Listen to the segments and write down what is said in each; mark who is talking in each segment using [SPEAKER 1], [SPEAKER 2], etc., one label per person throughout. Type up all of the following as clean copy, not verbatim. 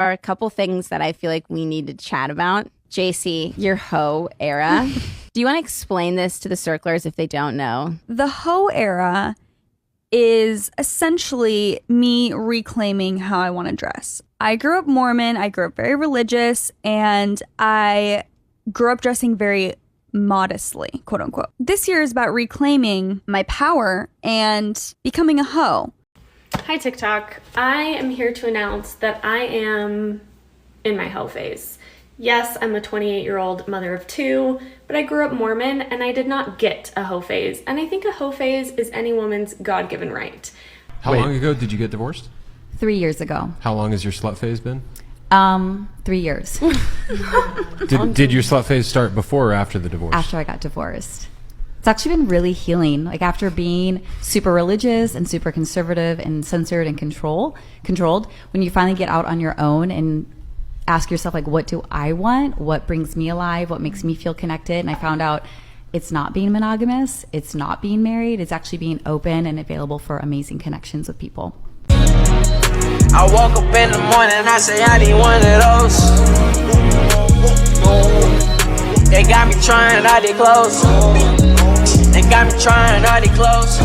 [SPEAKER 1] are a couple things that I feel like we need to chat about. JC, your hoe era. Do you want to explain this to the circlers if they don't know?
[SPEAKER 2] The hoe era is essentially me reclaiming how I want to dress. I grew up Mormon, I grew up very religious, and I grew up dressing very modestly, quote unquote. This year is about reclaiming my power and becoming a hoe.
[SPEAKER 3] Hi TikTok. I am here to announce that I am in my hoe phase. Yes, I'm a 28-year-old mother of two, but I grew up Mormon and I did not get a hoe phase. And I think a hoe phase is any woman's God-given right.
[SPEAKER 4] How long ago did you get divorced?
[SPEAKER 5] 3 years ago.
[SPEAKER 4] How long has your slut phase been?
[SPEAKER 5] 3 years.
[SPEAKER 4] Did your slut phase start before or after the divorce?
[SPEAKER 5] After I got divorced. It's actually been really healing. Like after being super religious and super conservative and censored and controlled, when you finally get out on your own and ask yourself, like, what do I want? What brings me alive? What makes me feel connected? And I found out it's not being monogamous. It's not being married. It's actually being open and available for amazing connections with people.
[SPEAKER 6] I woke up in the morning and I say I need one of those. They got me trying all they clothes. They got me trying all they clothes.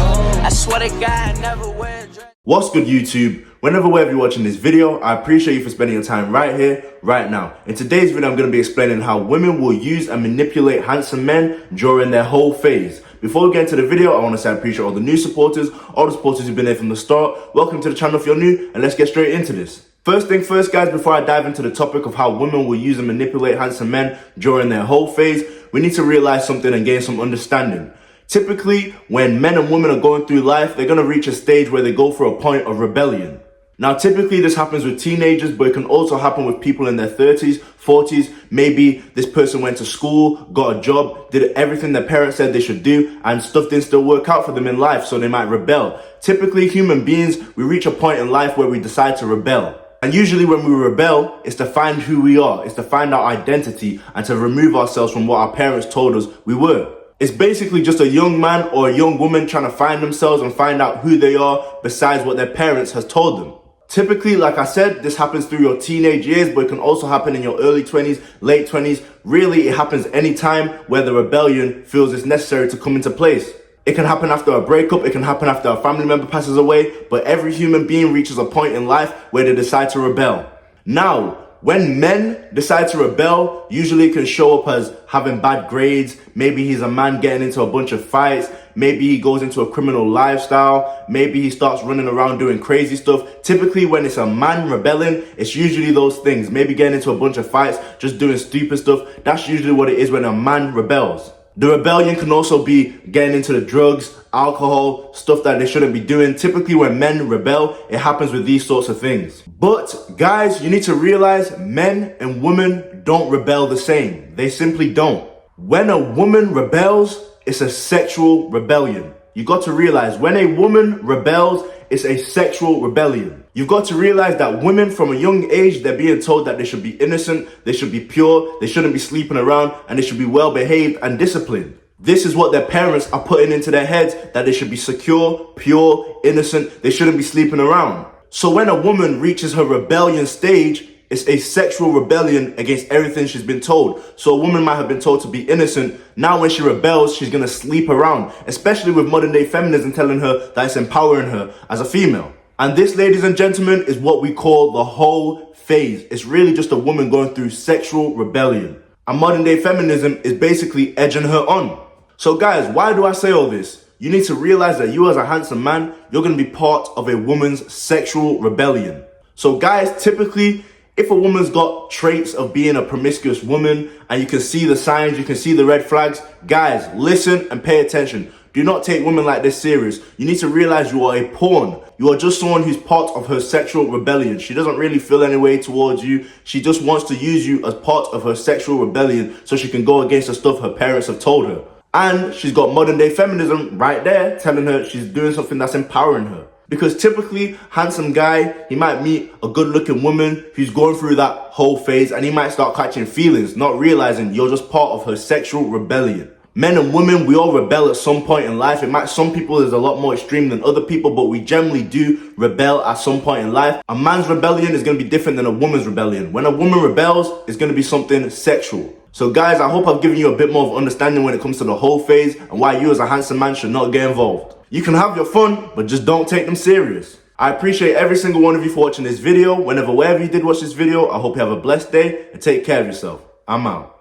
[SPEAKER 6] I swear to God, I never wear a dress.
[SPEAKER 7] What's good, YouTube? Whenever wherever you're watching this video, I appreciate you for spending your time right here, right now. In today's video, I'm going to be explaining how women will use and manipulate handsome men during their whole phase. Before we get into the video, I want to say I appreciate all the new supporters, all the supporters who've been there from the start. Welcome to the channel if you're new, and let's get straight into this. First thing first, guys, before I dive into the topic of how women will use and manipulate handsome men during their whole phase, we need to realize something and gain some understanding. Typically, when men and women are going through life, they're going to reach a stage where they go through a point of rebellion. Now, typically this happens with teenagers, but it can also happen with people in their 30s, 40s. Maybe this person went to school, got a job, did everything their parents said they should do, and stuff didn't still work out for them in life, so they might rebel. Typically, human beings, we reach a point in life where we decide to rebel. And usually when we rebel, it's to find who we are, it's to find our identity, and to remove ourselves from what our parents told us we were. It's basically just a young man or a young woman trying to find themselves and find out who they are besides what their parents has told them. Typically, like I said, this happens through your teenage years, but it can also happen in your early 20s, late 20s. Really, it happens anytime where the rebellion feels it's necessary to come into place. It can happen after a breakup, it can happen after a family member passes away, but every human being reaches a point in life where they decide to rebel. Now, when men decide to rebel, usually it can show up as having bad grades. Maybe he's a man getting into a bunch of fights. Maybe he goes into a criminal lifestyle. Maybe he starts running around doing crazy stuff. Typically, when it's a man rebelling, it's usually those things. Maybe getting into a bunch of fights, just doing stupid stuff. That's usually what it is when a man rebels. The rebellion can also be getting into the drugs, alcohol, stuff that they shouldn't be doing. Typically, when men rebel, it happens with these sorts of things. But guys, you need to realize men and women don't rebel the same. They simply don't. When a woman rebels, it's a sexual rebellion. You got to realize when a woman rebels, it's a sexual rebellion. You've got to realize that women from a young age, they're being told that they should be innocent, they should be pure, they shouldn't be sleeping around, and they should be well behaved and disciplined. This is what their parents are putting into their heads, that they should be secure, pure, innocent, they shouldn't be sleeping around. So when a woman reaches her rebellion stage, it's a sexual rebellion against everything she's been told. So a woman might have been told to be innocent. Now when she rebels, she's going to sleep around, especially with modern day feminism telling her that it's empowering her as a female. And this, ladies and gentlemen, is what we call the whole phase. It's really just a woman going through sexual rebellion. And modern day feminism is basically edging her on. So guys, why do I say all this? You need to realize that you as a handsome man, you're going to be part of a woman's sexual rebellion. So guys, typically, if a woman's got traits of being a promiscuous woman and you can see the signs, you can see the red flags, guys, listen and pay attention. Do not take women like this serious. You need to realize you are a pawn. You are just someone who's part of her sexual rebellion. She doesn't really feel any way towards you. She just wants to use you as part of her sexual rebellion so she can go against the stuff her parents have told her. And she's got modern day feminism right there telling her she's doing something that's empowering her. Because typically, handsome guy, he might meet a good looking woman who's going through that whole phase and he might start catching feelings, not realizing you're just part of her sexual rebellion. Men and women, we all rebel at some point in life. Some people is a lot more extreme than other people, but we generally do rebel at some point in life. A man's rebellion is going to be different than a woman's rebellion. When a woman rebels, it's going to be something sexual. So guys, I hope I've given you a bit more of understanding when it comes to the whole phase and why you as a handsome man should not get involved. You can have your fun, but just don't take them serious. I appreciate every single one of you for watching this video. Wherever you did watch this video, I hope you have a blessed day and take care of yourself. I'm out.